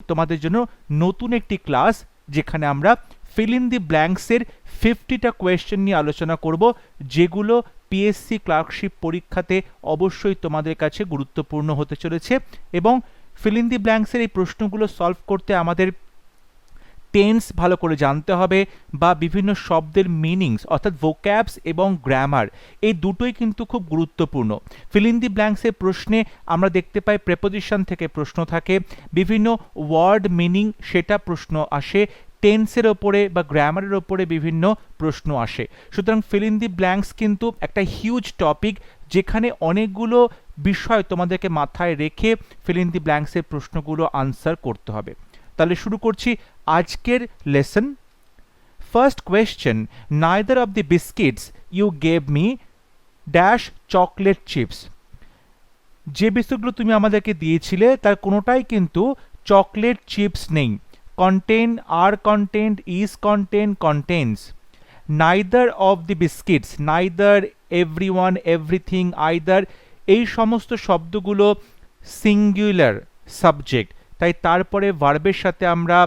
তোমাদের জন্য নতুন একটি ক্লাস, যেখানে আমরা ফিল ইন দি ব্ল্যাঙ্কসের 50টা কোয়েশ্চেন নিয়ে আলোচনা করব, যেগুলো পিএসসি ক্লার্কশিপ পরীক্ষাতে অবশ্যই তোমাদের কাছে গুরুত্বপূর্ণ হতে চলেছে। এবং ফিল ইন দি ব্ল্যাঙ্কসের এই প্রশ্নগুলো সলভ করতে আমাদের টেন্স ভালো করে জানতে হবে, বা বিভিন্ন শব্দের মিনিংস অর্থাৎ ভোক্যাবস এবং গ্রামার, এই দুটোই কিন্তু খুব গুরুত্বপূর্ণ। ফিল ইন দি ব্ল্যাঙ্কসের প্রশ্নে আমরা দেখতে পাই প্রেপোজিশন থেকে প্রশ্ন থাকে, বিভিন্ন ওয়ার্ড মিনিং সেটা প্রশ্ন আসে, টেন্সের ওপরে বা গ্রামারের ওপরে বিভিন্ন প্রশ্ন আসে। সুতরাং ফিল ইন দি ব্ল্যাঙ্কস কিন্তু একটা হিউজ টপিক, যেখানে অনেকগুলো বিষয় তোমাদেরকে মাথায় রেখে ফিল ইন দি ব্ল্যাঙ্কসের প্রশ্নগুলো আনসার করতে হবে। তাহলে শুরু করছি আজকের lesson. First question, neither of the biscuits you gave me dash chocolate chips. যে বিস্কুটগুলো তুমি আমাদেরকে দিয়েছিলে তার কোনোটাই কিন্তু চকলেট চিপস নেই। Contain, are content, is content, contains. Neither of the biscuits, neither, everyone, everything, either, এই সমস্ত শব্দগুলো সিঙ্গুলার সাবজেক্ট, তাই তারপরে ভার্বের সাথে আমরা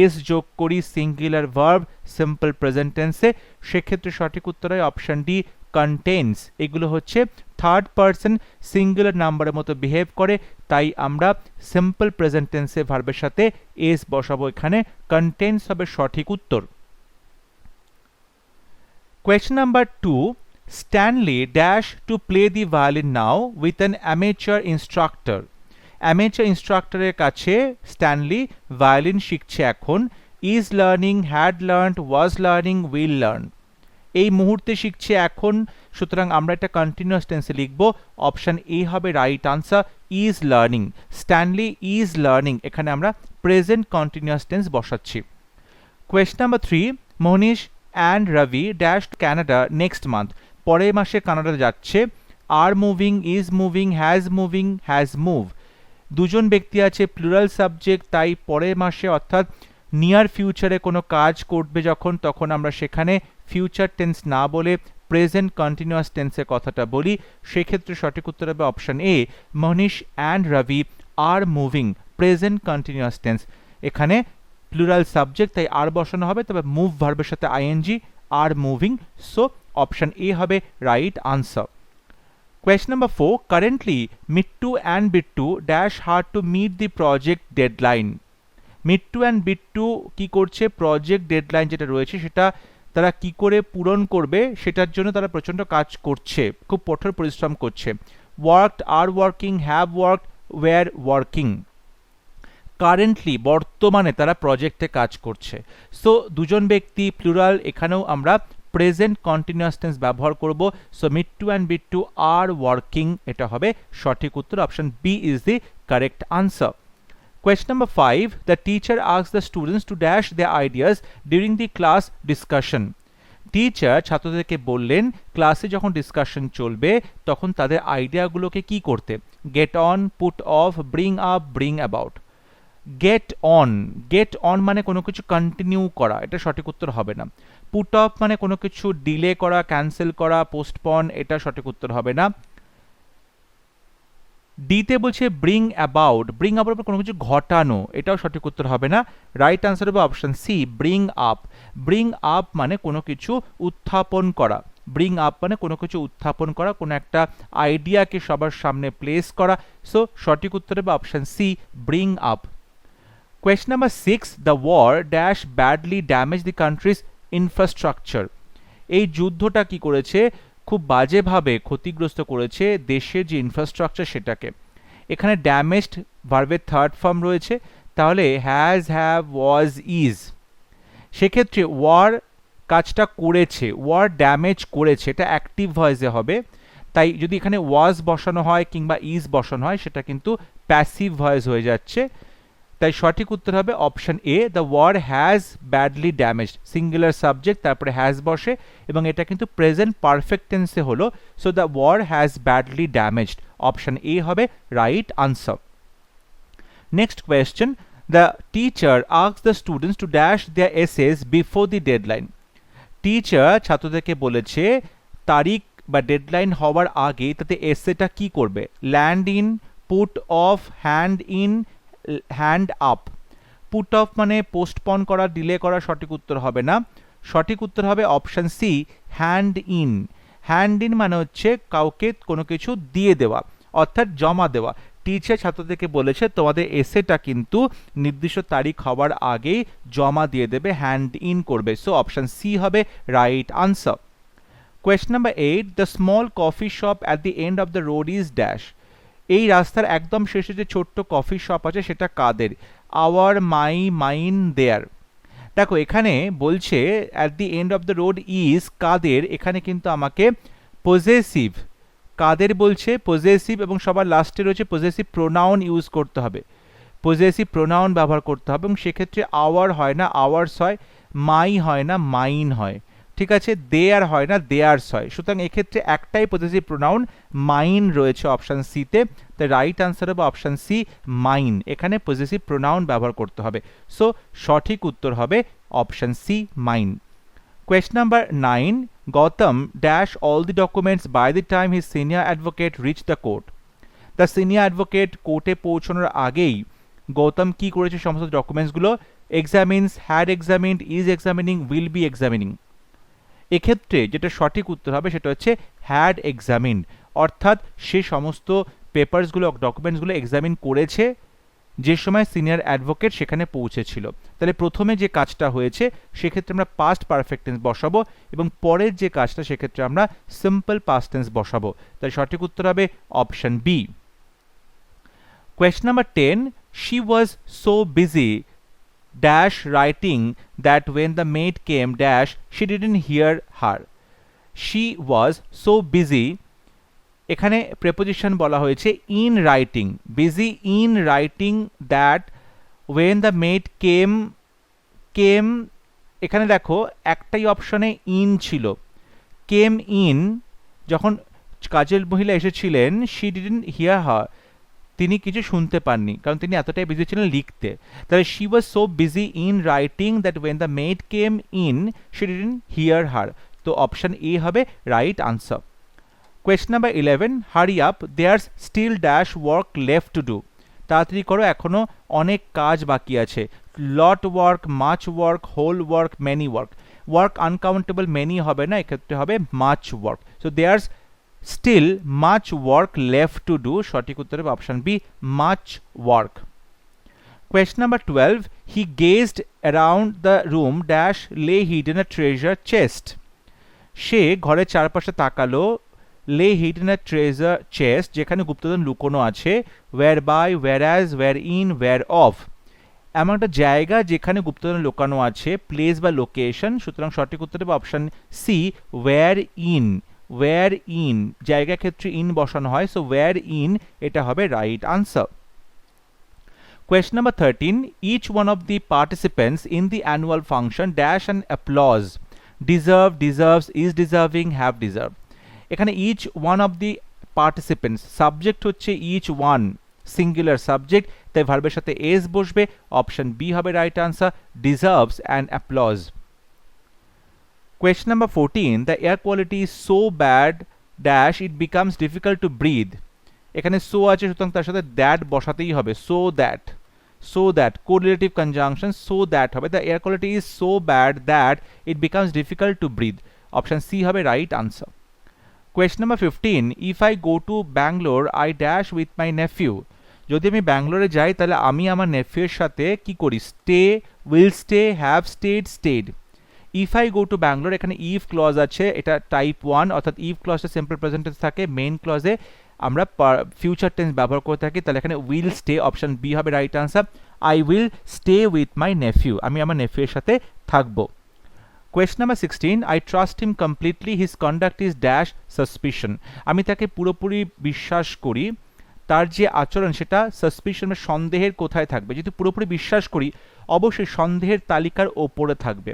এস যোগ করি, সিঙ্গুলার ভার্ব সিম্পল প্রেজেন্ট টেন্সে। সেক্ষেত্রে সঠিক উত্তর হয় অপশন ডি, কন্টেন্স। এগুলো হচ্ছে থার্ড পারসন সিঙ্গুলার নাম্বারের মতো বিহেভ করে, তাই আমরা সিম্পল প্রেজেন্ট টেন্সে ভার্বের সাথে এস বসাবো, এখানে কন্টেন্স হবে সঠিক উত্তর। Question number 2, Stanley dash to play the violin now with an amateur instructor. Amateur ইনস্ট্রাক্টরের কাছে স্ট্যানলি ভায়োলিন শিখছে এখন। Is learning, had learned, was learning, will learn. এই মুহূর্তে শিখছে এখন, সুতরাং আমরা এটা কন্টিনিউয়াস টেন্সে লিখব। অপশন এ হবে right answer, is learning. Stanley is learning, এখানে আমরা প্রেজেন্ট কন্টিনিউয়াস টেন্স বসাচ্ছি। Question number 3, Manish and Ravi dash Canada next month. পরের মাসে কানাডা যাচ্ছে। Are moving, is moving, has move. দুজন ব্যক্তি আছে, প্লুরাল সাবজেক্ট, তাই পরের মাসে অর্থাৎ নিয়ার ফিউচারে কোনো কাজ করবে যখন, তখন আমরা সেখানে ফিউচার টেন্স না বলে প্রেজেন্ট কন্টিনিউয়াস টেন্সের কথাটা বলি। সেক্ষেত্রে সঠিক উত্তর হবে option A, Manish and Ravi are moving, present continuous tense. এখানে প্লুরাল সাবজেক্ট, তাই আর বসানো হবে, তবে মুভ ভার্বের সাথে ING, are moving. So option A হবে right answer. Question number 4, currently Mittu and Bittu dash hard to meet the project deadline. Mittu and Bittu কি করছে, প্রজেক্ট ডেডলাইন যেটা রয়েছে সেটা তারা কি করে পূরণ করবে সেটার জন্য তারা প্রচণ্ড কাজ করছে, খুব কঠোর পরিশ্রম করছে। Worked, are working, have worked, were working. Currently বর্তমানে তারা প্রজেক্টে কাজ করছে। সো দুজন ব্যক্তি প্লুরাল, এখানেও আমরা প্রেজেন্ট কন্টিনিউয়াস টেন্স ব্যবহার করব। সো মিট্টু অ্যান্ড বিট্টু আর ওয়ার্কিং, এটা হবে সঠিক উত্তর। Option B is the correct answer. Question number 5, the teacher asks the students to dash their ideas during the class discussion. Teacher ছাত্রদেরকে বললেন ক্লাসে যখন ডিসকাশন চলবে তখন তাদের আইডিয়াগুলোকে কি করতে। Get on, put off, bring up, bring about. Get on মানে কোনো কিছু কন্টিনিউ করা, এটা সঠিক উত্তর হবে না। পুট অফ মানে কোনো কিছু ডিলে করা, ক্যান্সেল করা, পোস্টপন, এটা সঠিক উত্তর হবে না। ডিতে বলছে ব্রিং অ্যাবাউট কোনো কিছু ঘটানো, এটাও সঠিক উত্তর হবে না। রাইট আনসার হবে অপশন সি, ব্রিং আপ মানে কোনো কিছু উত্থাপন করা। কোনো একটা আইডিয়াকে সবার সামনে প্লেস করা। সো সঠিক উত্তর হবে option C, bring up. Question number 6, the war dash badly damage the country's infrastructure. এই যুদ্ধটা কি করেছে, খুব বাজেভাবে ক্ষতিগ্রস্ত করেছে দেশের যে ইনফ্রাস্ট্রাকচার সেটাকে। এখানে ড্যামেজড ভার্বের থার্ড ফর্ম রয়েছে, তাহলে হ্যাজ, হ্যাভ, ওয়াজ, ইজ। সেক্ষেত্রে ওয়ার কাজটা করেছে, ওয়ার ড্যামেজ করেছে, এটা অ্যাক্টিভ ভয়েসে হবে। তাই যদি এখানে ওয়াজ বসানো হয় কিংবা ইজ বসানো হয় সেটা কিন্তু প্যাসিভ ভয়েস হয়ে যাচ্ছে। তাই সঠিক উত্তর হবে option A, the war has badly damaged. Singular subject, তারপরে হ্যাজ বসে, এবং এটা কিন্তু প্রেজেন্ট পারফেক্ট টেন্সে হলো। So the war has badly damaged, option A হবে right answer. Next question, the teacher asks the students to dash their essays before the deadline. Teacher ছাত্রদেরকে বলেছে তারিখ বা ডেডলাইন হওয়ার আগে তাতে এসেটা কি করবে। Land in, put off, hand in, hand up. Put off মানে পোস্টপন করা, ডিলে করা সঠিক উত্তর হবে না। সঠিক উত্তর হবে option C, hand in. Hand in মানে হচ্ছে কাউকে কোনো কিছু দিয়ে দেওয়া, অর্থাৎ জমা দেওয়া। টিচার ছাত্রদেরকে বলেছে তোমাদের এসেটা কিন্তু নির্দিষ্ট তারিখ হওয়ার আগেই জমা দিয়ে দেবে, হ্যান্ড ইন করবে। সো অপশন সি হবে right answer. Question number 8, the small coffee shop at the end of the road is dash. এই রাস্তার একদম শেষে যে ছোট্ট কফি শপ আছে সেটা কাদের? আওয়ার, মাই, মাইন, দেয়ার। দেখো এখানে বলছে at the end of the road is কাদের, এখানে কিন্তু আমাকে পজেসিভ, কাদের বলছে পজেসিভ, এবং সবার লাস্টে রয়েছে পজেসিভ প্রোনাউন ইউজ করতে হবে, পজেসিভ প্রোনাউন ব্যবহার করতে হবে, এবং সেক্ষেত্রে আওয়ার হয় না আওয়ার্স হয়, মাই হয় না মাইন হয়, ঠিক আছে, দেয়ার হয় না দেয়ার্স হয়। সুতরাং এক্ষেত্রে একটাই পজেসিভ প্রোনাউন মাইন রয়েছে অপশান সিতে, তাই রাইট আনসার হবে অপশান সি, মাইন। এখানে পজেসিভ প্রোনাউন ব্যবহার করতে হবে। সো সঠিক উত্তর হবে option C, mine. Question number 9, Gautam dash all the documents by the time his senior advocate reached the court. The senior advocate কোর্টে পৌঁছানোর আগেই গৌতম কি করেছে? সমস্ত ডকুমেন্টসগুলো examines, had examined, is examining, will be examining. এক্ষেত্রে যেটা সঠিক উত্তর হবে সেটা হচ্ছে হ্যাড এক্সামিনড, অর্থাৎ সে সমস্ত পেপারসগুলো, ডকুমেন্টসগুলো এক্সামিন করেছে যে সময় সিনিয়র অ্যাডভোকেট সেখানে পৌঁছেছিল। তাহলে প্রথমে যে কাজটা হয়েছে সেক্ষেত্রে আমরা পাস্ট পারফেক্ট টেন্স বসাবো, এবং পরের যে কাজটা সেক্ষেত্রে আমরা সিম্পল পাস্ট টেন্স বসাবো। তাই সঠিক উত্তর হবে option B. Question number 10, she was so busy dash writing that when the maid came dash she didn't hear her. She was so busy, এখানে প্রেপোজিশন বলা হয়েছে in writing, busy in writing that when the maid came, came এখানে দেখো একটাই অপশনে in ছিল, came in যখন কাজের মহিলা এসেছিলেন, শি ডিডন্ট হিয়ার হার, তিনি কিছু শুনতে পাননি কারণ তিনি এতটাই বিজি ছিলেন লিখতে। তাহলে she was so busy in writing that when the maid came in she didn't hear her. তো অপশন এ হবে right answer. Question number 11, hurry up, there's still dash work left to do. তাড়াতাড়ি করো, এখনো অনেক কাজ বাকি আছে। lot work, much work, whole work, many work. work uncountable, many হবে না, এক্ষেত্রে হবে much work. so there's still much work left to do. সঠিক উত্তর হবে option B, much work. Question number 12, he gazed around the room dash lay hidden a treasure chest. সে ঘরের চারপাশে তাকালো, লে হিডেন আ ট্রেজার চেস্ট, যেখানে গুপ্তধন লুকোনো আছে, whereby, whereas, wherein, whereof, এমন একটা জায়গা যেখানে গুপ্তধন লুকানো আছে, প্লেস বা লোকেশন। সুতরাং সঠিক উত্তর হবে option C, wherein. Wherein জায়গা ক্ষেত্রে ইন বসানো হয়, সো ওয়্যার ইন এটা হবে right answer. Question number 13, each one of the participants in the annual function dash an applause, deserve, deserves, is deserving, have deserved. এখানে each one of the participants, subject হচ্ছে each one, singular subject, তাই ভার্বের সাথে S বসবে, option B হবে right answer, deserves and applause. Question number 14, the air quality is so bad dash it becomes difficult to breathe. এখানে so আছে, সুতরাং তার সাথে দ্যাট বসাতেই হবে, so that, so that correlative conjunction, so that হবে, the air quality is so bad that it becomes difficult to breathe, option C হবে right answer. Question number 15, if I go to Bangalore I dash with my nephew. যদি আমি ব্যাঙ্গালোরে যাই তাহলে আমি আমার নেফিউর সাথে কি করি? Stay, will stay, have stayed, stayed. If I go to Bangalore, এখানে ইফ ক্লজ আছে, এটা টাইপ 1, অর্থাৎ ইফ ক্লজটা সিম্পল প্রেজেন্ট টেন্স থাকে, মেইন ক্লজে আমরা ফিউচার টেন্স ব্যবহার করে থাকি, তাহলে এখানে উইল স্টে, অপশন বি হবে right answer, I will stay with my nephew, আমি আমার নেফিউর সাথে থাকবো। Question number 16, I trust him completely, his conduct is dash suspicion. আমি তাকে পুরোপুরি বিশ্বাস করি, তার যে আচরণ সেটা সাসপিশন, সন্দেহের কোথায় থাকবে? যদি পুরোপুরি বিশ্বাস করি অবশ্যই সন্দেহের তালিকার ওপরে থাকবে।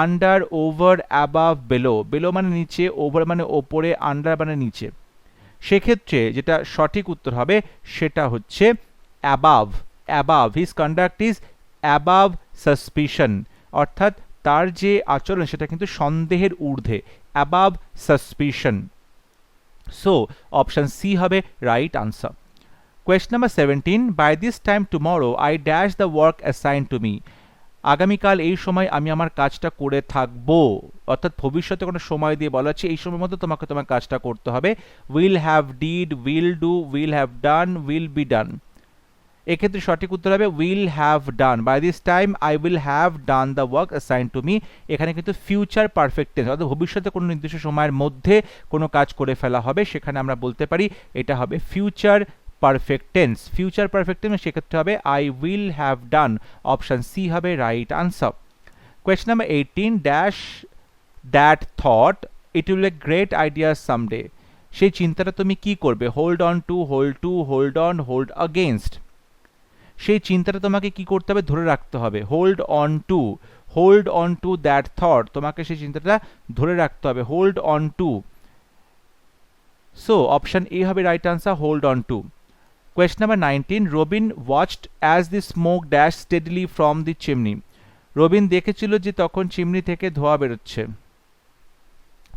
Under, over, above, below, below মানে নিচে, ওভার মানে ওপরে, আন্ডার মানে নিচে। সেক্ষেত্রে যেটা সঠিক উত্তর হবে সেটা হচ্ছে above, above, his conduct is above suspicion, অর্থাৎ তার যে আচরণ সেটা কিন্তু সন্দেহের ঊর্ধ্বে, above suspicion. So option C হবে right answer. Question number 17. By this time tomorrow I dash the work assigned to me. আগামীকাল এই সময় আমি আমার কাজটা করে থাকবো, অর্থাৎ ভবিষ্যতে কোনো সময় দিয়ে বলা হচ্ছে এই সময়ের মধ্যে তোমাকে তোমার কাজটা করতে হবে। Will have did, will do, will have done, will be done. এক্ষেত্রে সঠিক উত্তর হবে will have done. By this time I will have done the work assign to me. এখানে কিন্তু ফিউচার পারফেক্ট টেন্স, অর্থাৎ ভবিষ্যতে কোনো নির্দিষ্ট সময়ের মধ্যে কোনো কাজ করে ফেলা হবে, সেখানে আমরা বলতে পারি এটা হবে future perfect tense. Future perfect tense সেক্ষেত্রে হবে I will have done. Option C হবে right answer. Question number 18. Dash that thought it will a great idea someday. সেই চিন্তাটা তুমি কি করবে? Hold on to, hold on, hold against. সেই চিন্তাটা তোমাকে কি করতে হবে? ধরে রাখতে হবে। Hold on to that thought, তোমাকে সেই চিন্তাটা ধরে রাখতে হবে। Hold on to. So option A হবে right answer, hold on to. Question number 19. Robin watched as the smoke dashed steadily from the chimney. Robin দেখেছিল যে তখন চিমনি থেকে ধোঁয়া বেরোচ্ছে।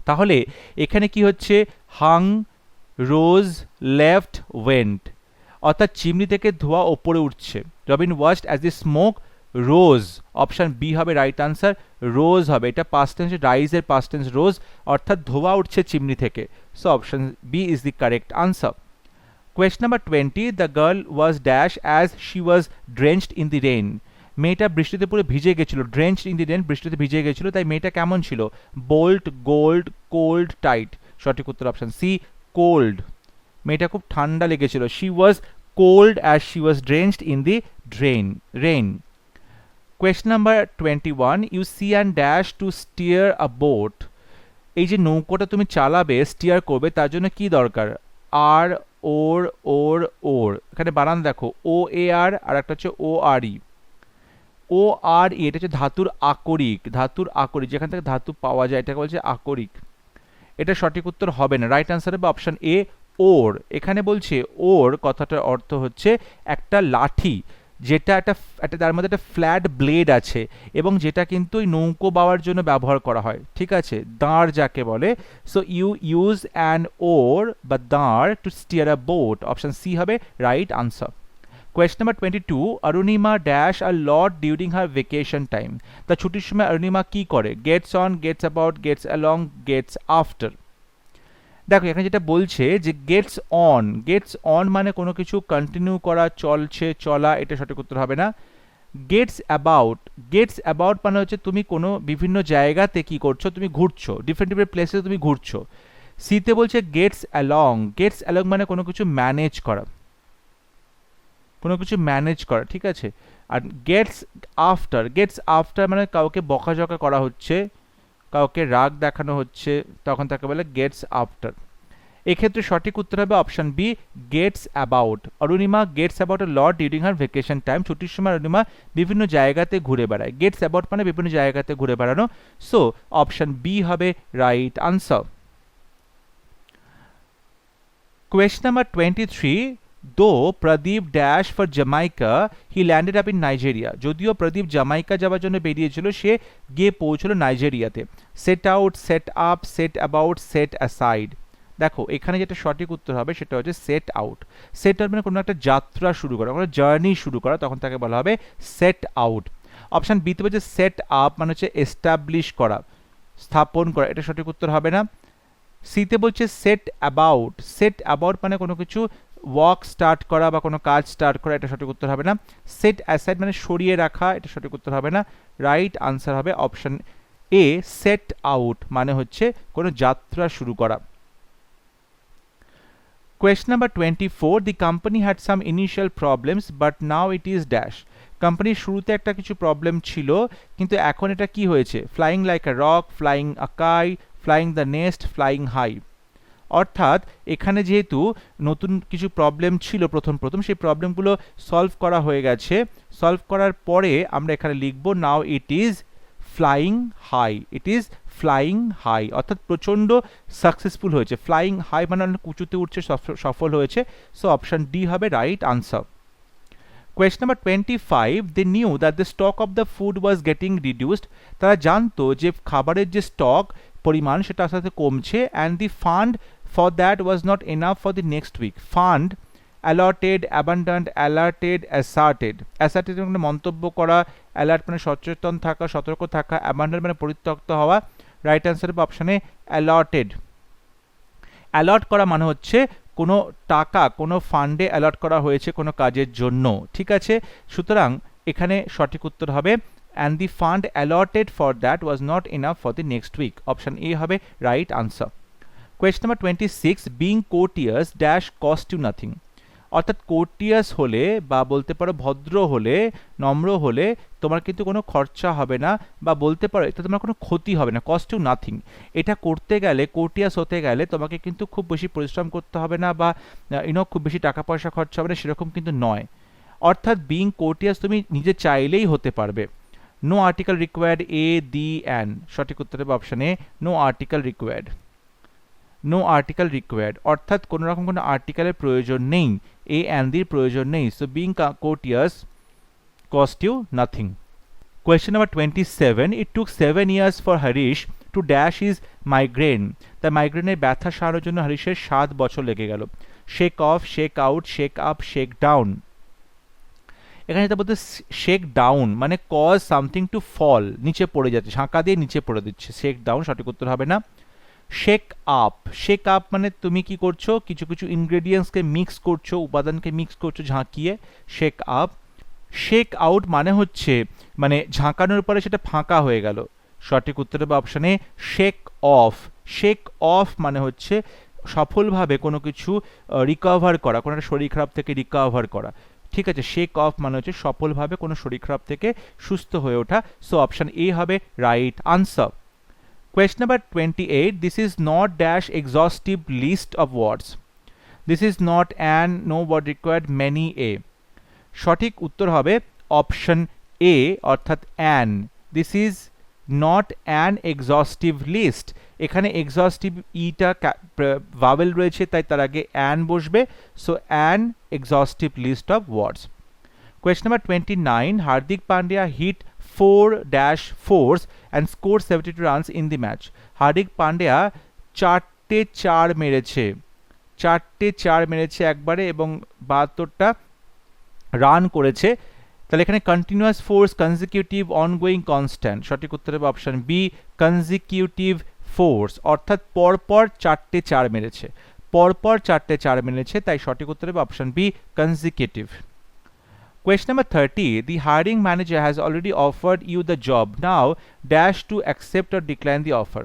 তাহলে এখানে কি হচ্ছে? হাং, রোজ, লেফট, ওয়েন্ট, অর্থাৎ চিমনি থেকে ধোঁয়া ওপরে উঠছে। Robin watched as the smoke rose. Option B হবে রাইট আনসার, রোজ হবে। এটা পাস্ট টেন্স, রাইজের পাস্ট টেন্স রোজ, অর্থাৎ ধোঁয়া উঠছে চিমনি থেকে। So option B is the correct answer. Question number 20. The girl was dash as she was drenched in the rain. মেয়েটা বৃষ্টিতে পুরো ভিজে গেছিল। drenched in the rain, বৃষ্টিতে ভিজে গেছিল। তাই মেয়েটা কেমন ছিল? Bold, gold, cold, tight. সঠিক উত্তর অপশন সি, কোল্ড। মেয়েটা খুব ঠান্ডা লেগেছিল। she was cold as she was drenched in the rain. Question number 21. You see and dash to steer a boat. এই যে নৌকোটা তুমি চালাবে, স্টিয়ার করবে, তার জন্য কি দরকার? আর, ওর, এখানে বানান দেখো, ও এ আর, আর একটা হচ্ছে ও আর ই। ও আর ই এটা হচ্ছে ধাতুর আকরিক, যেখান থেকে ধাতু পাওয়া যায় এটাকে বলছে আকরিক। এটা সঠিক উত্তর হবে না। রাইট আনসার হবে অপশন এ, ওর। এখানে বলছে ওর কথাটার অর্থ হচ্ছে একটা লাঠি, যেটা একটা তার মধ্যে একটা ফ্ল্যাট ব্লেড আছে এবং যেটা কিন্তু ওই নৌকো বাওয়ার জন্য ব্যবহার করা হয়। ঠিক আছে, দাঁড় যাকে বলে। So you use an oar বা দাঁড় to steer a boat. Option C হবে right answer. Question number 22. Arunima dash a lot during her vacation time. তার ছুটির সময় অরুণিমা কি করে? Gets on, gets about, gets along, gets after. দেখো এখানে যেটা বলছে যে গেটস অন মানে কোনো কিছু কন্টিনিউ করা, চলছে, চলা, এটা সঠিক উত্তর হবে না। গেটস অ্যাবাউট মানে হচ্ছে তুমি কোনো বিভিন্ন জায়গাতে কি করছো? তুমি ঘুরছো, ডিফারেন্ট প্লেসে তুমি ঘুরছো। সিতে বলছে গেটস অ্যালং মানে কোনো কিছু ম্যানেজ করা, ঠিক আছে। আর গেটস আফটার মানে কাউকে বকাঝকা করা হচ্ছে, কাউকে রাগ দেখানো হচ্ছে, তখন তাকে বলে গেটস আফটার। এক্ষেত্রে সঠিক উত্তর হবে option B, gets about. Arunima gets about a lot during her vacation time. ছুটির সময় অরুণিমা বিভিন্ন জায়গাতে ঘুরে বেড়ায়। গেটস অ্যাবাউট মানে বিভিন্ন জায়গাতে ঘুরে বেড়ানো। সো অপশন বি হবে right answer. Question number 23. Though Pradeep dashed for Jamaica, he landed up in Nigeria. যদিও প্রদীপ জামাইকা যাওয়ার জন্য বেরিয়েছিল, সে গিয়ে পৌঁছলো নাইজেরিয়াতে। Set out, set up, set about, set aside. দেখো এখানে যেটা সঠিক উত্তর হবে সেটা হচ্ছে সেট আউট। সেট আউট মানে কোনো একটা যাত্রা শুরু করা, কোনো জার্নি শুরু করা, তখন তাকে বলা হবে সেট আউট। অপশন বিতে বলছে সেট আপ মানে হচ্ছে এস্টাবলিশ করা, স্থাপন করা, এটা সঠিক উত্তর হবে না। সিতে বলছে সেট অ্যাবাউট মানে কোনো কিছু ওয়ার্ক স্টার্ট করা বা কোনো কাজ স্টার্ট করা, এটা সঠিক উত্তর হবে না। সেট অ্যাসাইড মানে সরিয়ে রাখা, এটা সঠিক উত্তর হবে না। রাইট আনসার হবে অপশন এ, সেট আউট মানে হচ্ছে কোনো যাত্রা শুরু করা। Question number 24. The company had some initial problems but now it is dash. কোম্পানির শুরুতে একটা কিছু প্রবলেম ছিল কিন্তু এখন এটা কি হয়েছে? Flying like a rock, flying a kite, flying the nest, flying high. অর্থাৎ এখানে যেহেতু নতুন কিছু প্রবলেম ছিল প্রথম সেই প্রবলেমগুলো সলভ করা হয়ে গেছে। সলভ করার পরে আমরা এখানে লিখব নাও ইট ইজ ফ্লাইং হাই, অর্থাৎ প্রচণ্ড সাকসেসফুল হয়েছে। ফ্লাইং হাই মানে উঁচুতে উঠছে, সফল হয়েছে। সো অপশন ডি হবে right answer. Question number 25. They knew that the stock of the food was getting reduced. তারা জানতো যে খাবারের যে স্টক পরিমাণ সেটা আস্তে আস্তে কমছে। And the fund for that was not enough for the next week. Fund alerted, abundant, alerted, asserted. Asserted মানে মন্তব্য করা, অ্যালার্ট মানে সচেতন থাকা, সতর্ক থাকা, অ্যাবান্ডান্ট মানে পরিত্যক্ত হওয়া। রাইট অ্যান্সার হবে অপশানে অ্যালটেড। অ্যালট করা মানে হচ্ছে কোনো টাকা কোনো ফান্ডে অ্যালট করা হয়েছে কোনো কাজের জন্য, ঠিক আছে। সুতরাং এখানে সঠিক উত্তর হবে and the fund allotted for that was not enough for the next week. Option A হবে right answer. Question number 26, being courteous dash cost you nothing. অর্থাৎ কোর্টিয়াস হলে বা বলতে পারো ভদ্র হলে, নম্র হলে তোমার কিন্তু কোনো খরচা হবে না, বা বলতে পারো এটা তোমার কোনো ক্ষতি হবে না, কস্ট ইউ নাথিং। এটা করতে গেলে, কোর্টিয়াস হতে গেলে তোমাকে কিন্তু খুব বেশি পরিশ্রম করতে হবে না, বা খুব বেশি টাকা পয়সা খরচা হবে না, সেরকম কিন্তু নয়। অর্থাৎ বিং কোর্টিয়াস তুমি নিজে চাইলেই হতে পারবে। No article required, a, the, an. সঠিক উত্তর হবে option A, no article required. No article required অর্থাৎ কোনো রকম কোনো আর্টিকেলের প্রয়োজন নেই, এ অ্যান্ড দির প্রয়োজন নেই। So being courteous cost you nothing. Question number 27, it took 7 years for Harish to dash his migraine. তার মাইগ্রেনের ব্যথা সারানোর জন্য হরিশের 7 বছর লেগে গেল। Shake off, shake out, shake up, shake down. এখানে এটা বলতে শেক ডাউন মানে কজ সামথিং টু ফল, নিচে পড়ে যাচ্ছে, ঝাঁকা দিয়ে নিচে পড়ে দিচ্ছে, শেক ডাউন সঠিক উত্তর হবে না। শেক আপ, শেক আপ মানে তুমি কি করছো, কিছু কিছু ইনগ্রেডিয়েন্টসকে মিক্স করছো, উপাদানকে মিক্স করছো ঝাঁকিয়ে, শেক আপ। শেক আউট মানে হচ্ছে মানে ঝাঁকানোর পরে সেটা ফাঁকা হয়ে গেল, সঠিক উত্তর হবে অপশানে শেক অফ। শেক অফ মানে হচ্ছে সফলভাবে কোনো কিছু রিকভার করা, কোনো একটা শরীর খারাপ থেকে রিকভার করা, ঠিক আছে। শেক অফ মানে হচ্ছে সফলভাবে কোনো শরীর খারাপ থেকে সুস্থ হয়ে ওঠা। সো অপশান এ হবে right answer. Question number 28, this is not dash exhaustive list of words. This is not an, no word required, many a. সঠিক উত্তর হবে অপশন এ অর্থাৎ an. This is not an exhaustive list. এখানে exhaustive ইটা vowel রয়েছে তাই তার আগে an বসবে। So an exhaustive list of words. Question number 29, Hardik Pandya hit 4-4s and scored 72 runs in the match. Hardik Pandya 4টে 4 মেরেছে, 4টে 4 মেরেছে একবারে এবং 72টা রান করেছে। তাহলে এখানে continuous force, consecutive, ongoing, constant. সঠিক উত্তর হবে অপশন বি কনজিকিউটিভ ফোর্স, অর্থাৎ পরপর 4টে 4 মেরেছে, পরপর 4টে 4 মেরেছে, তাই সঠিক উত্তর হবে option B consecutive. Question number 30, the hiring manager has already offered you the job. Now dash to accept or decline the offer.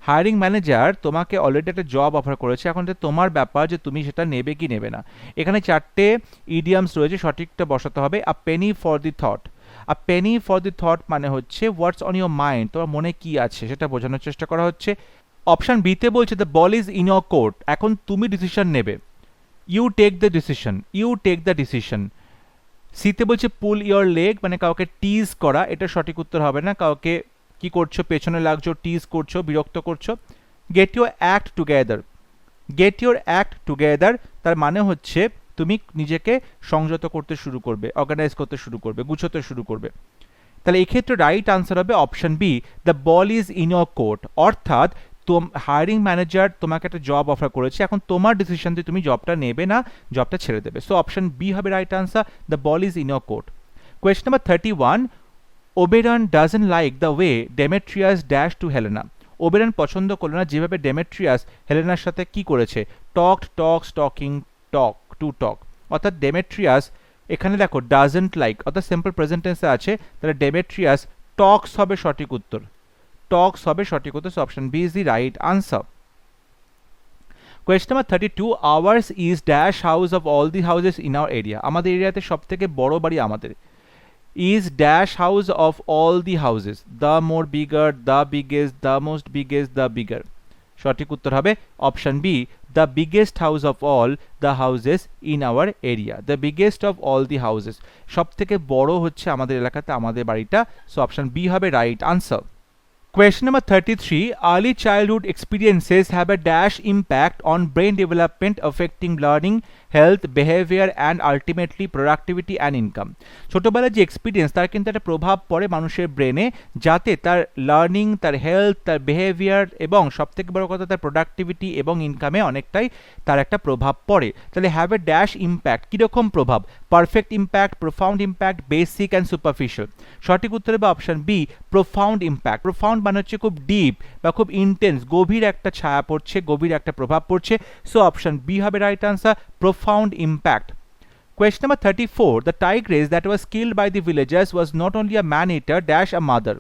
Hiring manager তোমাকে অলরেডি একটা জব অফার করেছে, এখন তো তোমার ব্যাপার যে তুমি সেটা নেবে কি নেবে না। এখানে 4টে ইডিয়ামস রয়েছে, সঠিকটা বসাতে হবে। A penny for the thought. A penny for the thought মানে হচ্ছে হোয়াটস অন ইউর মাইন্ড, তোমার মনে কি আছে সেটা বোঝানোর চেষ্টা করা হচ্ছে। অপশন বিতে বলছে the ball is in your court, এখন তুমি ডিসিশন নেবে। You take the decision, you take the decision. সিতে বলছে পুল ইয়োর লেগ মানে কাউকে টিজ করা, এটা সঠিক উত্তর হবে না, কাউকে কি করছো, পেছনে লাগছো, টিজ করছো, বিরক্ত করছো। Get your act together, get your act together তার মানে হচ্ছে তুমি নিজেকে সংযত করতে শুরু করবে, অর্গানাইজ করতে শুরু করবে, গুছোতে শুরু করবে। তাহলে এই ক্ষেত্রে রাইট আনসার হবে option B the ball is in your court. অর্থাৎ হায়ারিং ম্যানেজার তোমাকে একটা জব অফার করেছে, এখন তোমার ডিসিশন দিয়ে তুমি জবটা নেবে না জবটা ছেড়ে দেবে। সো অপশন বি হবে right answer, the ball is in your court. Question number 31, Oberon doesn't like the way Demetrius dash to Helena. Oberon পছন্দ করলো না যেভাবে ডেমেট্রিয়াস হেলেনার সাথে কি করেছে, talked, talks, talking, talk, to talk. অর্থাৎ ডেমেট্রিয়াস এখানে দেখো ডাজন্ট লাইক অর্থাৎ সিম্পল প্রেজেন্ট টেন্সে আছে, তাহলে ডেমেট্রিয়াস টক্স হবে সঠিক উত্তর, টক্স হবে সঠিক উত্তর। So option B is the right answer. Question number 32, ours is dash house of all the houses in our area. আমাদের এরিয়াতে সব থেকে বড় বাড়ি আমাদের। is dash house of all the houses, the more bigger, the biggest, the most biggest, the bigger. সঠিক উত্তর হবে option B the biggest house of all the houses in our area, the biggest of all the houses, সব থেকে বড় হচ্ছে আমাদের এলাকাতে আমাদের বাড়িটা। সো অপশন বি হবে right answer. Question number 33, early childhood experiences have a dash impact on brain development affecting learning, health, behaviour and ultimately productivity and income. ছোটোবেলার যে এক্সপিরিয়েন্স তার কিন্তু একটা প্রভাব পড়ে মানুষের ব্রেনে, যাতে তার লার্নিং, তার হেলথ, তার বিহেভিয়ার এবং সবথেকে বড় কথা তার প্রোডাক্টিভিটি এবং ইনকামে অনেকটাই তার একটা প্রভাব পড়ে। তাহলে হ্যাভ এ ড্যাশ ইম্প্যাক্ট, কীরকম প্রভাব? Perfect impact, profound impact, basic and superficial. সঠিক উত্তর হবে option B, profound impact. Profound মানে হচ্ছে খুব ডিপ বা খুব ইন্টেন্স, গভীর একটা ছায়া পড়ছে, গভীর একটা প্রভাব পড়ছে। সো অপশন বি হবে right answer, profound impact. Question number 34. The tigress that was killed by the villagers was not only a man-eater dash a mother.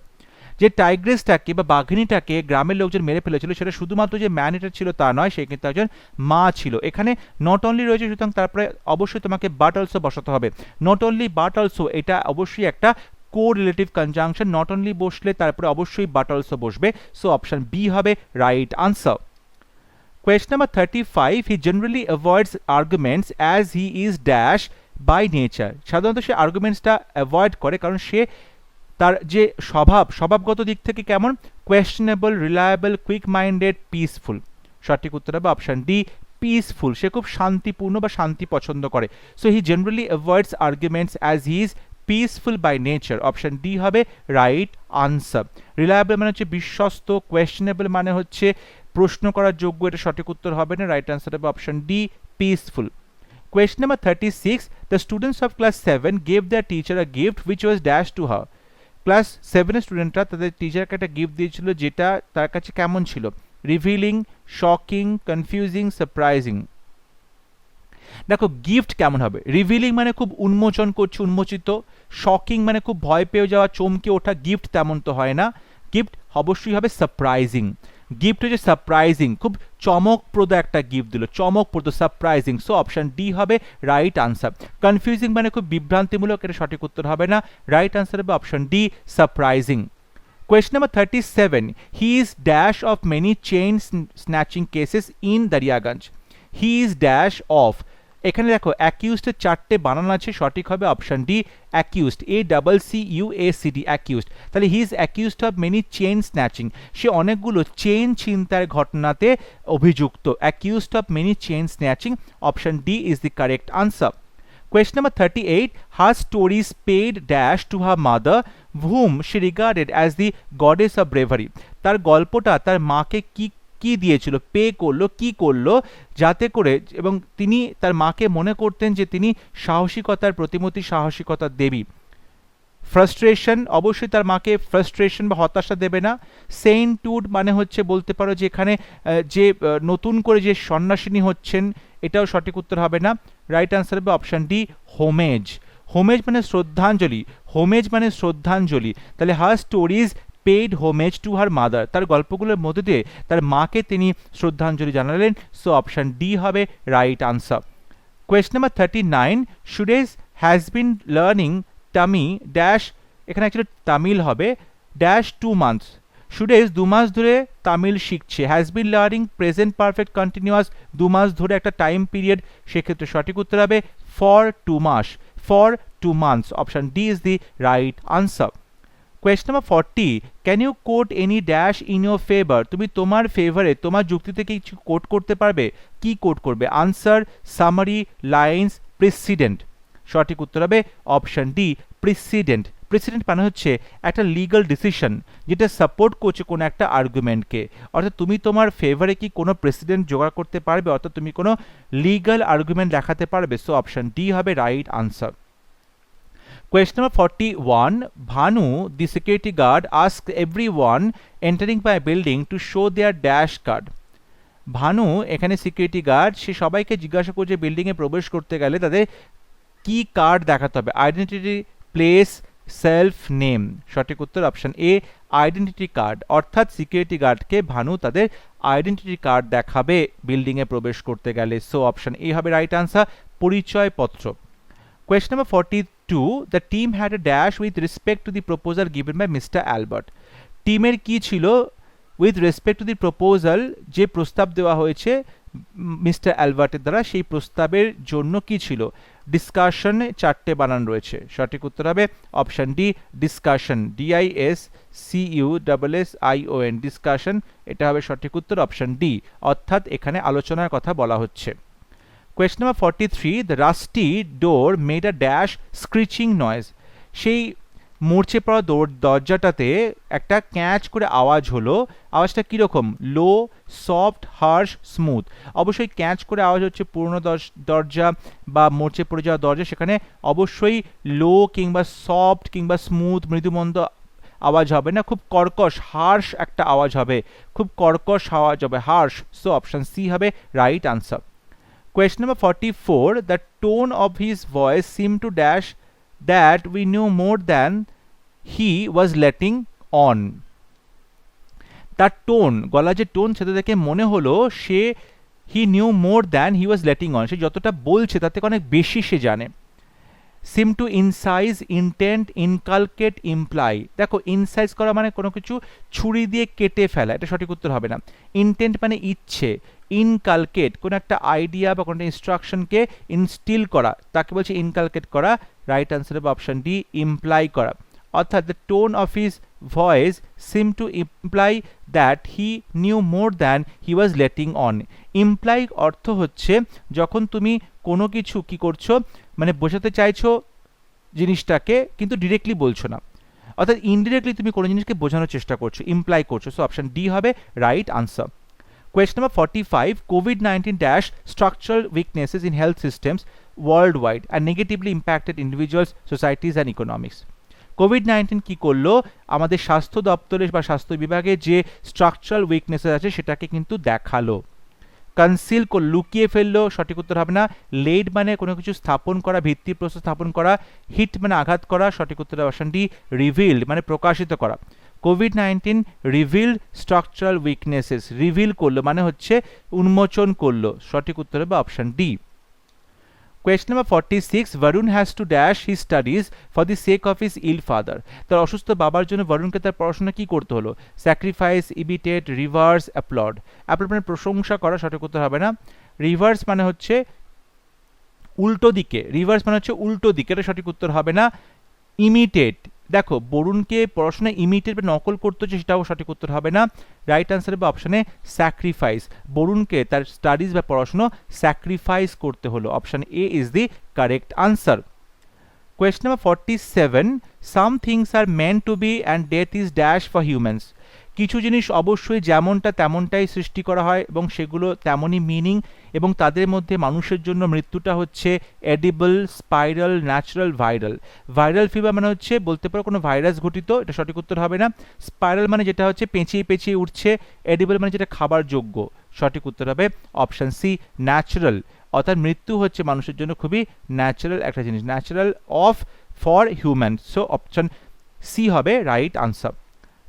যে টাইগ্রেসটাকে বা বাঘিনীটাকে গ্রামের লোকজন মেরে ফেলেছিল সেটা শুধুমাত্র যে ম্যান ইটার ছিল তা নয়, সে কিন্তু একজন মা ছিল। এখানে নট অনলি রয়েছে, সুতরাং তারপরে অবশ্যই তোমাকে বাট অলসো বসাতে হবে। নট অনলি বাট অলসো, এটা অবশ্যই একটা কো রিলেটিভ কনজাংশন, নট অনলি বসলে তারপরে অবশ্যই বাট অলসো বসবে। সো অপশন বি হবে right answer. Question number 35. He generally avoids arguments as he is dash by nature. সাধারণত সে আর্গুমেন্টসটা অ্যাভয়েড করে কারণ সে তার যে স্বভাবগত দিক থেকে কেমন? Questionable, reliable, quick minded, peaceful. সঠিক উত্তর হবে অপশন ডি, পিসফুল। সে খুব শান্তিপূর্ণ বা শান্তি পছন্দ করে। So he generally avoids arguments as he is peaceful by nature. Option D হবে রাইট আনসার। রিলায়েবল মানে হচ্ছে বিশ্বস্ত, কোয়েশ্চেনেবল মানে হচ্ছে প্রশ্ন করার যোগ্য, এটা সঠিক উত্তর হবে না। রাইট আনসার হবে option D, peaceful. Question number 36. The students of class 7 gave their teacher a gift which was dashed to her. Class 7-এর স্টুডেন্টরা তাদের টিচারকে একটা গিফট দিয়েছিল যেটা তার কাছে কেমন ছিল? Revealing, shocking, confusing, surprising. দেখো গিফট কেমন হবে? রিভিলিং মানে খুব উন্মোচন করছে, উন্মোচিত। শকিং মানে খুব ভয় পেয়ে যাওয়া, চমকে ওঠা। গিফট তেমন তো হয় না। গিফট অবশ্যই হবে সারপ্রাইজিং। গিফট হচ্ছে সারপ্রাইজিং, খুব চমকপ্রদ একটা গিফট দিল, চমকপ্রদ, সারপ্রাইজিং। সো অপশন ডি হবে রাইট আনসার। কনফিউজিং মানে খুব বিভ্রান্তিমূলক, এটা সঠিক উত্তর হবে না। রাইট আনসার হবে option D, surprising. Question number 37. He is dash of many chain snatching cases in Daryaganj. He is dash of, এখানে দেখো অ্যাকিউজডের 4টে বানান আছে, সঠিক হবে option D, accused, ACCUSD, accused. তাহলে he is accused of many chain snatching, সে অনেকগুলো chain ছিনতাইয়ের ঘটনাতে অভিযুক্ত। Accused of many chain snatching, option D is the correct answer. Question number 38. Her stories paid dash to her mother whom she regarded as the goddess of bravery. তার গল্পটা তার মাকে কি দিয়েছিল, পে করলো, কি করলো, যাতে করে এবং তিনি তার মাকে মনে করতেন যে তিনি সাহসিকতার প্রতিমূর্তি, সাহসিকতার দেবী। ফ্রাস্ট্রেশন, অবশ্যই তার মাকে ফ্রাস্ট্রেশন বা হতাশা দেবে না। সেন্টুড মানে হচ্ছে বলতে পারো যে এখানে যে নতুন করে যে সন্ন্যাসিনী হচ্ছেন, এটাও সঠিক উত্তর হবে না। রাইট আনসার হবে অপশন ডি, হোমেজ। হোমেজ মানে শ্রদ্ধাঞ্জলি, হোমেজ মানে শ্রদ্ধাঞ্জলি। তাহলে her stories paid homage to her mother, তার গল্পগুলোর মধ্যে দিয়ে তার মাকে তিনি শ্রদ্ধাঞ্জলি জানালেন। সো অপশন ডি হবে right answer. Question number 39. Suresh has been learning Tamil dash, এখানে অ্যাকচুয়ালি তামিল হবে, ড্যাশ 2 months. সুরেশ 2 মাস ধরে তামিল শিখছে। Has been learning present perfect continuous, 2 মাস ধরে একটা টাইম পিরিয়ড, সেক্ষেত্রে সঠিক উত্তর হবে ফর 2 মাস, for 2 months. Option D is the right answer. Question number 40. Can you quote any dash in your favor? তুমি তোমার ফেভারে, তোমার যুক্তি থেকে কিছু কোট করতে পারবে। কি কোট করবে? Answer, summary, lines, president. সঠিক উত্তর হবে অপশন ডি, প্রেসিডেন্ট। প্রেসিডেন্ট মানে হচ্ছে একটা লিগাল ডিসিশন যেটা সাপোর্ট করছে কোনো একটা আর্গুমেন্টকে। অর্থাৎ তুমি তোমার ফেভারে কি কোনো প্রেসিডেন্ট জোগাড় করতে পারবে, অর্থাৎ তুমি কোনো লিগাল আর্গুমেন্ট দেখাতে পারবে। সো অপশন ডি হবে right answer. Question number 41. Bhanu, the security guard, asked everyone entering by a building to show their dash card. Bhanu এখানে সিকিউরিটি গার্ড, সে সবাইকে জিজ্ঞাসা করছে বিল্ডিংয়ে প্রবেশ করতে গেলে তাদের কি কার্ড দেখাতে হবে। Identity, place, self, name. সঠিক উত্তর অপশন এ, আইডেন্টিটি কার্ড। অর্থাৎ সিকিউরিটি গার্ডকে ভানু তাদের আইডেন্টিটি কার্ড দেখাবে বিল্ডিংয়ে প্রবেশ করতে গেলে। সো অপশন এ হবে রাইট আনসার, পরিচয়পত্র। Question number 42. The team had a dash with respect to the proposal given by Mr. Albert. টিমের কি ছিল with respect to the proposal, যে প্রস্তাব দেওয়া হয়েছে মিস্টার অ্যালবার্টের দ্বারা, সেই প্রস্তাবের জন্য কি ছিল? ডিসকাশনে 4টে বানান রয়েছে, সঠিক উত্তর হবে option D, discussion, DISCUSSION, discussion, এটা হবে সঠিক উত্তর অপশন ডি। অর্থাৎ এখানে আলোচনার কথা বলা হচ্ছে। Question number 43, the rusty door made a dash screeching noise. সেই মরচে পড়া দরজাটাতে একটা ক্যাঁচ করে আওয়াজ হলো। আওয়াজটা কীরকম? লো, সফট, হার্শ, স্মুথ। অবশ্যই ক্যাঁচ করে আওয়াজ হচ্ছে পুরনো দরজা বা মরচে পড়ে যাওয়া দরজা, সেখানে অবশ্যই লো কিংবা সফট কিংবা স্মুথ মৃদুমন্দ আওয়াজ হবে না, খুব কর্কশ হার্শ একটা আওয়াজ হবে, খুব কর্কশ আওয়াজ হবে, হার্শ। সো অপশান সি হবে right answer. Question number 44, the tone of his voice seem to dash that we knew more than he was letting on. তার টোন, গলা যে টোন, সেটা দেখে মনে হলো সে he knew more than he was letting on, সে যতটা বলছে তার থেকে অনেক বেশি সে জানে। Seem to incise, intent, inculcate, imply. দেখো ইনসাইজ করা মানে কোনো কিছু ছুরি দিয়ে কেটে ফেলা, এটা সঠিক উত্তর হবে না। ইন্টেন্ট মানে ইচ্ছে, ইনকালকেট কোনো একটা আইডিয়া বা কোনো একটা ইনস্ট্রাকশনকে ইনস্টিল করা, তাকে বলছে ইনকালকেট করা। রাইট আনসার হবে অপশন ডি, ইমপ্লাই করা। অর্থাৎ the tone of his voice seem to imply that he knew more than he was letting on. Imply অর্থ হচ্ছে যখন তুমি কোনো কিছু কি করছো, মানে বোঝাতে চাইছো জিনিসটাকে কিন্তু ডিরেক্টলি বলছো না, অর্থাৎ ইনডিরেক্টলি তুমি কোনো জিনিসকে বোঝানোর চেষ্টা করছো, ইমপ্লাই করছো। সো অপশন ডি হবে right answer. Question number 45, COVID-19 dash structural weaknesses in health systems worldwide and negatively impacted individuals, societies and economics. COVID-19 কি করলো? আমাদের স্বাস্থ্য দপ্তরে বা স্বাস্থ্য বিভাগে যে স্ট্রাকচারাল উইকনেসেস আছে সেটাকে কিন্তু দেখালো। কনসিল লুকিয়ে ফেললো, সঠিক উত্তর হবে না। লেড মানে কোনো কিছু স্থাপন করা, ভিত্তিপ্রস্তর স্থাপন করা। হিট মানে আঘাত করা, সঠিক উত্তর অপশন ডি। রিভিলড মানে প্রকাশিত করা। COVID-19 revealed structural weaknesses, reveal করলো মানে হচ্ছে উন্মোচন করলো, সঠিক উত্তর হবে option D. Question number 46, Varun has to dash his studies for the sake of his ill father. তার অসুস্থ বাবার জন্য বরুণকে তার পড়াশোনা কি করতে হলো? Sacrifice, imitate, reverse, applaud. Applaud মানে প্রশংসা করা, সঠিক উত্তর হবে না। রিভার্স মানে হচ্ছে উল্টো দিকে, রিভার্স মানে হচ্ছে উল্টো দিকে, এটা সঠিক উত্তর হবে না। ইমিটেট, দেখো বরুণকে পড়াশোনা ইমিটেট বা নকল করতে হচ্ছে, সেটাও সঠিক উত্তর হবে না। রাইট আনসার হবে অপশানে স্যাক্রিফাইস, বরুণকে তার স্টাডিজ বা পড়াশোনা স্যাক্রিফাইস করতে হলো। Option A is the correct answer. Question number 47, some things are meant to be and death is dash for humans. কিছু জিনিস অবশ্যই যেমনটা তেমনটাই সৃষ্টি করা হয় এবং সেগুলো তেমনই মিনিং, এবং তাদের মধ্যে মানুষের জন্য মৃত্যুটা হচ্ছে edible, spiral, natural, viral. Viral fever মানে হচ্ছে বলতে পারো কোনো ভাইরাস ঘটিত, এটা সঠিক উত্তর হবে না। স্পাইরাল মানে যেটা হচ্ছে পেঁচিয়ে পেঁচিয়ে উঠছে। এডিবল মানে যেটা খাবার যোগ্য, সঠিক উত্তর হবে অপশান সি, ন্যাচারাল। অর্থাৎ মৃত্যু হচ্ছে মানুষের জন্য খুবই ন্যাচারাল একটা জিনিস, natural of for human. So option C হবে right answer.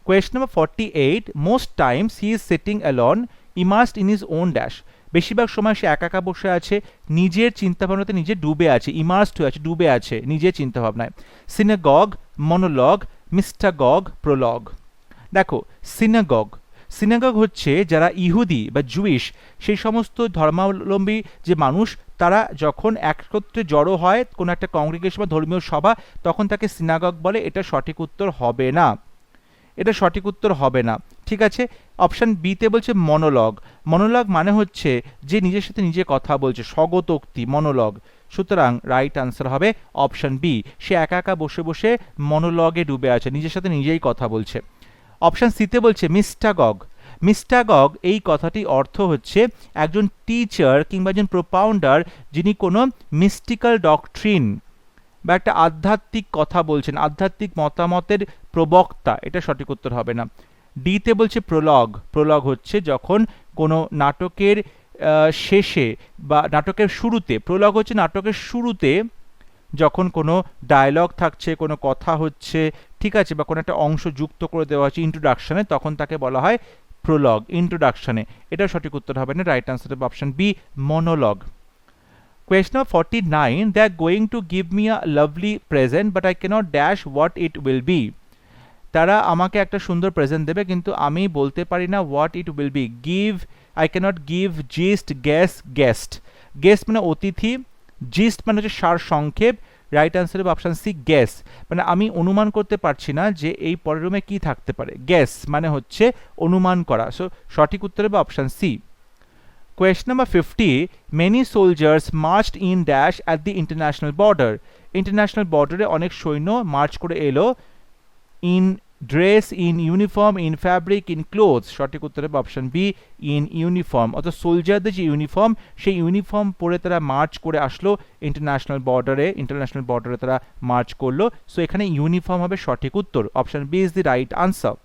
Question number 48, most times he is sitting alone, immersed in his own dash. বেশিরভাগ সময় সে একা একা বসে আছে, নিজের চিন্তাভাবনাতে নিজে ডুবে আছে, ইমার্সড হয়ে আছে, ডুবে আছে নিজের চিন্তাভাবনায়। Synagogue, monologue, mystagogue, prologue. দেখো সিনাগগ, সিনাগগ হচ্ছে যারা ইহুদি বা জুইশ, সেই সমস্ত ধর্মাবলম্বী যে মানুষ, তারা যখন একত্রে জড়ো হয় কোনো একটা কংগ্রিগেশন বা ধর্মীয় সভা, তখন তাকে সিনাগগ বলে। এটা সঠিক উত্তর হবে না, এটা সঠিক উত্তর হবে না। ঠিক আছে, অপশান বিতে বলছে মনোলগ। মনোলগ মানে হচ্ছে যে নিজের সাথে নিজে কথা বলছে, স্বগতোক্তি, মনোলগ। সুতরাং রাইট আনসার হবে অপশান বি, সে একা একা বসে বসে মনোলগে ডুবে আছে, নিজের সাথে নিজেই কথা বলছে। অপশান সিতে বলছে মিস্টাগগ। মিস্টাগগ এই কথাটির অর্থ হচ্ছে একজন টিচার কিংবা একজন প্রোপাউন্ডার, যিনি কোনো মিস্টিক্যাল ডকট্রিন বা একটা আধ্যাত্মিক কথা বলছেন, আধ্যাত্মিক মতামতের প্রবক্তা, এটা সঠিক উত্তর হবে না। ডিতে বলছে প্রলগ। প্রলগ হচ্ছে যখন কোনো নাটকের শেষে বা নাটকের শুরুতে, প্রলগ হচ্ছে নাটকের শুরুতে যখন কোনো ডায়লগ থাকছে, কোনো কথা হচ্ছে, ঠিক আছে, বা কোনো একটা অংশ যুক্ত করে দেওয়া হচ্ছে ইন্ট্রোডাকশনে, তখন তাকে বলা হয় প্রলগ, ইন্ট্রোডাকশনে। এটা সঠিক উত্তর হবে না। রাইট আনসার হবে option B, monologue. Question number 49, they are going to give me a lovely present but I cannot dash what it will be. তারা আমাকে একটা সুন্দর প্রেজেন্ট দেবে কিন্তু আমি বলতে পারি না what it will be. Give, I cannot give, gist, guess, guest. Guest মানে অতিথি, gist মানে হচ্ছে সার সংক্ষেপ। রাইট আনসার হবে অপশন সি, গেস। মানে আমি অনুমান করতে পারছি না যে এই পরের রুমে কি থাকতে পারে। গেস মানে হচ্ছে অনুমান করা। সো সঠিক উত্তর হবে option C. Question number 50. Many soldiers marched in dash at the international border. International border এ অনেক সৈন্য মার্চ করে এলো in dress, in uniform, in fabric, in clothes. সঠিক উত্তর হবে অপশন বি ইন ইউনিফর্ম। অর্থাৎ সোলজারদের যে ইউনিফর্ম সেই ইউনিফর্ম পরে তারা মার্চ করে আসলো ইন্টারন্যাশনাল বর্ডারে তারা মার্চ করলো। সো এখানে ইউনিফর্ম হবে সঠিক উত্তর। Option B is the right answer.